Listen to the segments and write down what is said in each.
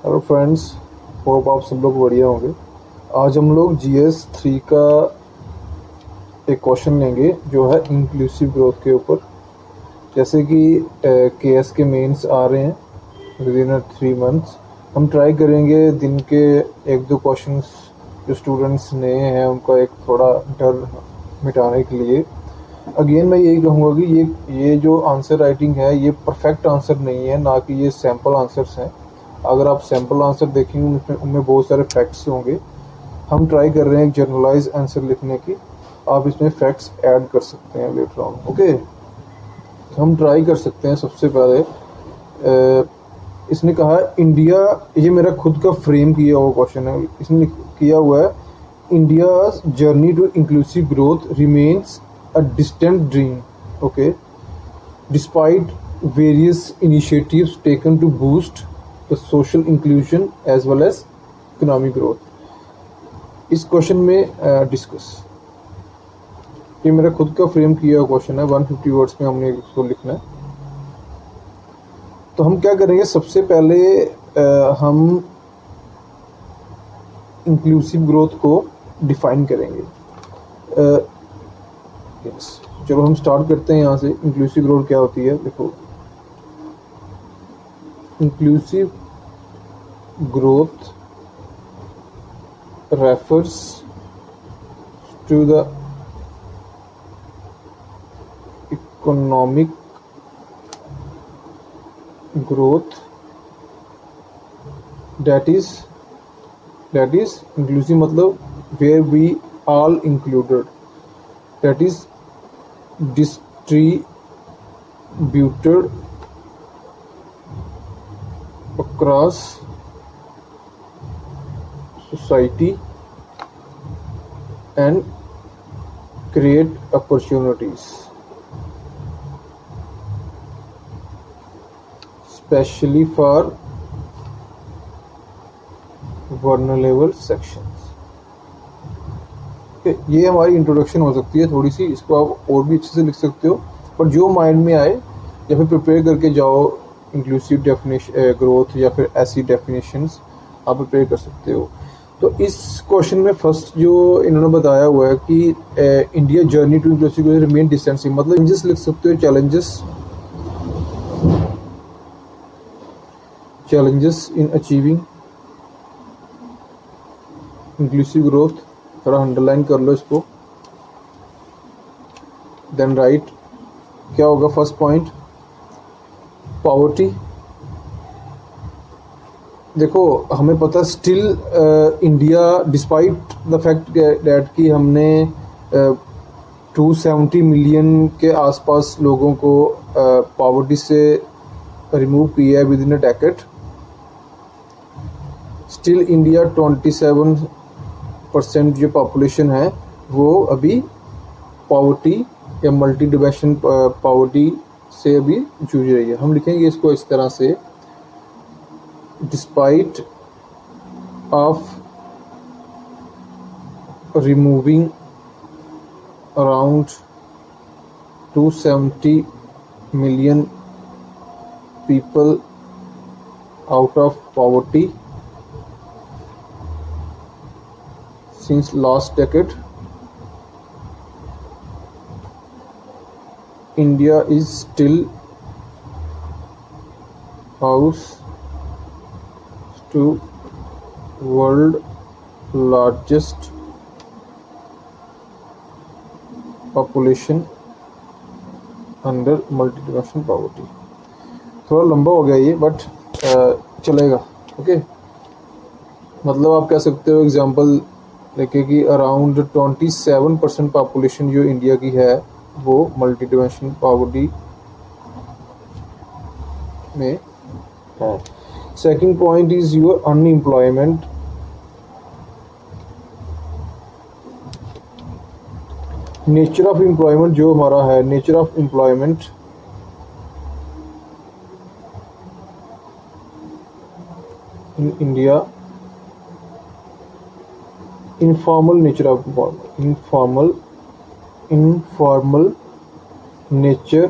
Hello friends, hope आप सब लोग बढ़िया होंगे। आज हम लोग जीएस 3 का एक क्वेश्चन लेंगे जो है इंक्लूसिव ग्रोथ के ऊपर। जैसे कि केएस के मेंस आ रहे हैं विद इन 3 मंथ्स। हम ट्राई करेंगे दिन के एक दो क्वेश्चंस जो स्टूडेंट्स नए हैं उनका एक थोड़ा डर मिटाने के लिए। अगेन मैं यही कहूँगा कि ये जो आंसर राइटिंग है ये परफेक्ट आंसर नहीं है, ना कि ये सैम्पल आंसर्स हैं। अगर आप सैम्पल आंसर देखेंगे उनमें बहुत सारे फैक्ट्स होंगे। हम ट्राई कर रहे हैं एक जनरलाइज आंसर लिखने की, आप इसमें फैक्ट्स ऐड कर सकते हैं लेटर ऑन। ओके, हम ट्राई कर सकते हैं। सबसे पहले इसने कहा इंडिया, ये मेरा खुद का फ्रेम किया हुआ क्वेश्चन है। इसने किया हुआ है India journey to inclusive growth remains a distant dream, okay, despite various initiatives taken to boost the social inclusion as well as economic growth. इस क्वेश्चन में डिस्कस, ये मेरा खुद का फ्रेम किया हुआ क्वेश्चन है। 150 वर्ड्स में हमने इसको लिखना है। तो हम क्या करेंगे, सबसे पहले हम इंक्लूसिव ग्रोथ को डिफाइन करेंगे। यस, चलो हम स्टार्ट करते हैं यहाँ से। इंक्लूसिव ग्रोथ क्या होती है, देखो। Inclusive growth refers to the economic growth that is inclusive मतलब where we all included, that is distributed across society and create opportunities, especially for vulnerable sections। ये हमारी इंट्रोडक्शन हो सकती है थोड़ी सी, इसको आप और भी अच्छे से लिख सकते हो, पर जो माइंड में आए या फिर प्रिपेयर करके जाओ इंक्लूसिव डेफिनेशन ग्रोथ या फिर ऐसी डेफिनेशंस आप प्रिपेयर कर सकते हो। तो इस क्वेश्चन में फर्स्ट जो इन्होंने बताया हुआ है कि India journey to inclusive growth remain distance, मतलब चैलेंजेस लिख सकते हो। Challenges in achieving inclusive growth, थोड़ा अंडरलाइन कर लो इसको। देन राइट, क्या होगा फर्स्ट पॉइंट, पॉवर्टी। देखो हमें पता still India despite the fact that कि हमने 270 मिलियन के आसपास लोगों को पॉवर्टी से रिमूव किया है with in a decade, still India 27% जो पॉपुलेशन है वो अभी पॉवर्टी या मल्टी डिमेंशन पॉवर्टी से अभी जूझ रही है। हम लिखेंगे इसको इस तरह से, despite of removing around 270 million people out of poverty since last decade, India is still house to world largest population under multidimensional poverty। थोड़ा लंबा हो गया ये, बट चलेगा। ओके, मतलब आप कह सकते हो एग्जाम्पल लेके कि अराउंड 27% पॉपुलेशन जो इंडिया की है वो मल्टी डिमेंशनल पॉवर्टी में है। Second point is your unemployment. Nature of employment जो हमारा है, nature of employment in India, informal nature of informal nature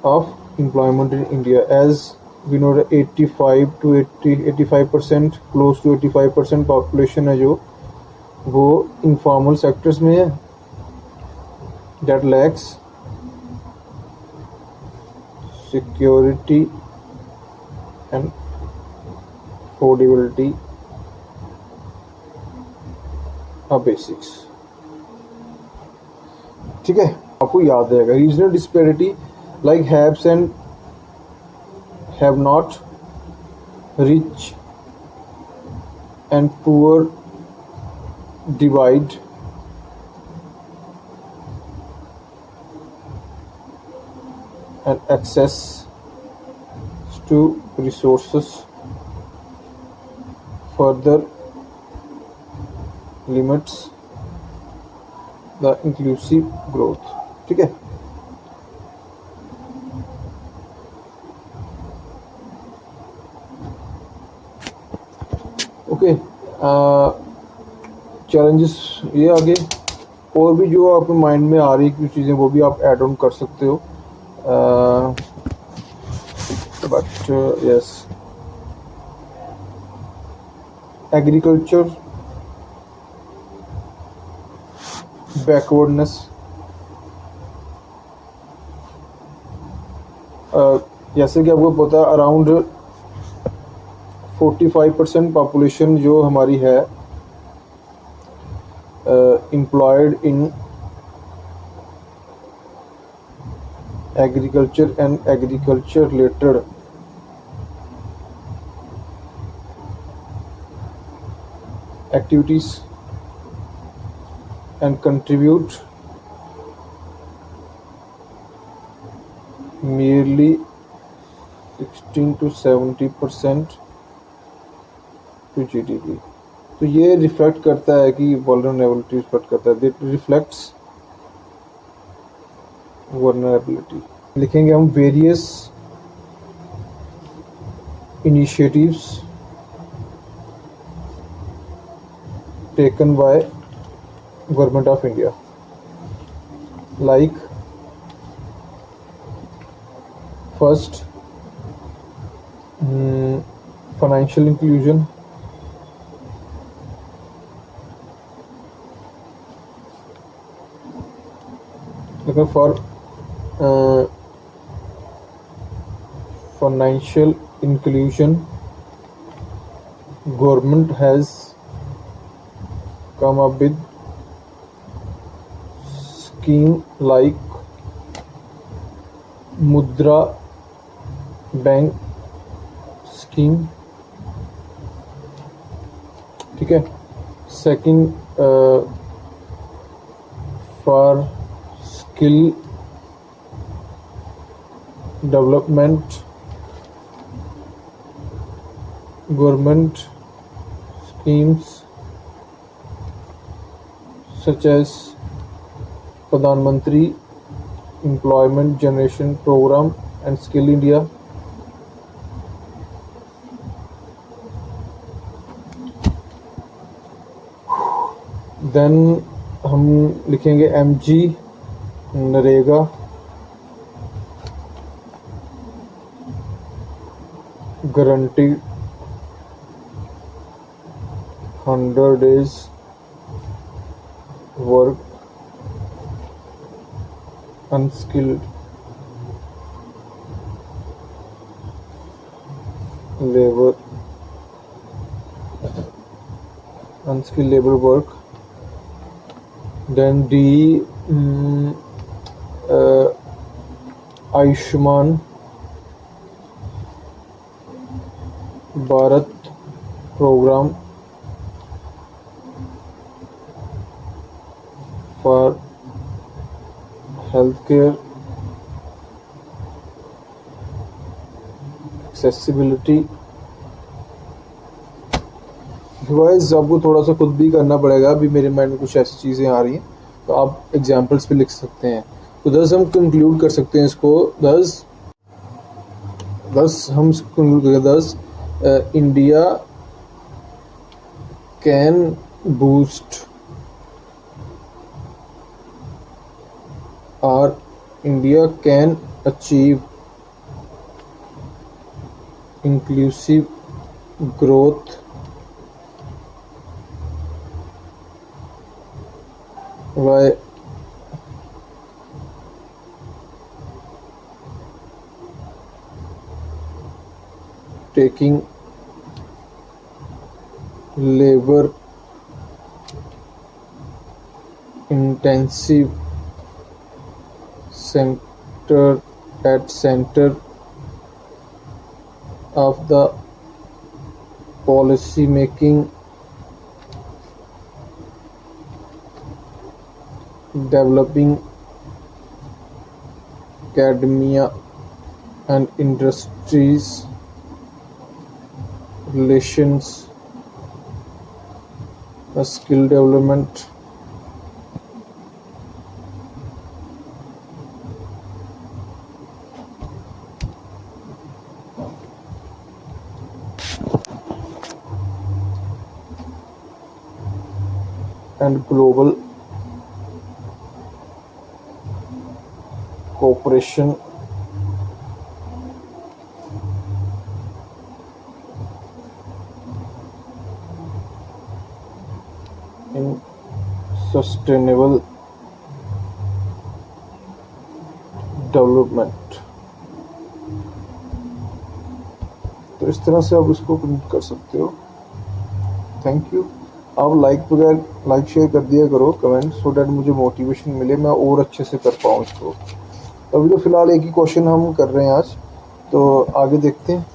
of employment in India as we know 85% close to 85% population है जो वो informal sectors में है, that lacks security and affordability of basics. ठीक है, आपको याद रहेगा। Regional disparity like haves and have not, rich and poor divide and access to resources further limits the inclusive growth। ठीक है, ओके। चैलेंजेस ये आगे और भी जो आपके माइंड में आ रही कुछ चीज़ें वो भी आप ऐड ऑन कर सकते हो, बट यस, एग्रीकल्चर बैकवर्डनेस, जैसे कि आपको पता है अराउंड 45% पॉपुलेशन जो हमारी है employed in agriculture and agriculture related activities and contribute merely 16 to 70% to GDP। तो ये रिफ्लेक्ट करता है कि वल्नरेबिलिटी रिफ्लेक्ट करता है, इट रिफ्लेक्ट्स वल्नरेबिलिटी। लिखेंगे हम various initiatives taken by government of India like first financial inclusion, for financial inclusion government has come up with scheme like Mudra Bank scheme। ठीक है, second for skill development government schemes such as Pradhan Mantri Employment Generation Program and Skill India। Then हम लिखेंगे MG NREGA, guaranteed 100 days work, unskilled labour, unskilled labour work. Then D Ayushman Bharat programme for health care accessibility. Guys आपको थोड़ा सा खुद भी करना पड़ेगा, अभी मेरे माइंड में कुछ ऐसी चीज़ें आ रही हैं तो आप एग्जाम्पल्स पे लिख सकते हैं। तो दस हम कंक्लूड कर सकते हैं इसको, दस हम कंक्लूड करें, 10 इंडिया कैन बूस्ट और India can achieve inclusive growth by taking labor intensive center of the policy making, developing academia and industries relations, skill development, and global cooperation in sustainable development. तो इस तरह से आप इसको print कर सकते हो। Thank you. आप लाइक शेयर कर दिया करो, कमेंट, सो डैट मुझे मोटिवेशन मिले, मैं और अच्छे से कर पाऊँ इसको। अभी तो फिलहाल एक ही क्वेश्चन हम कर रहे हैं आज, तो आगे देखते हैं।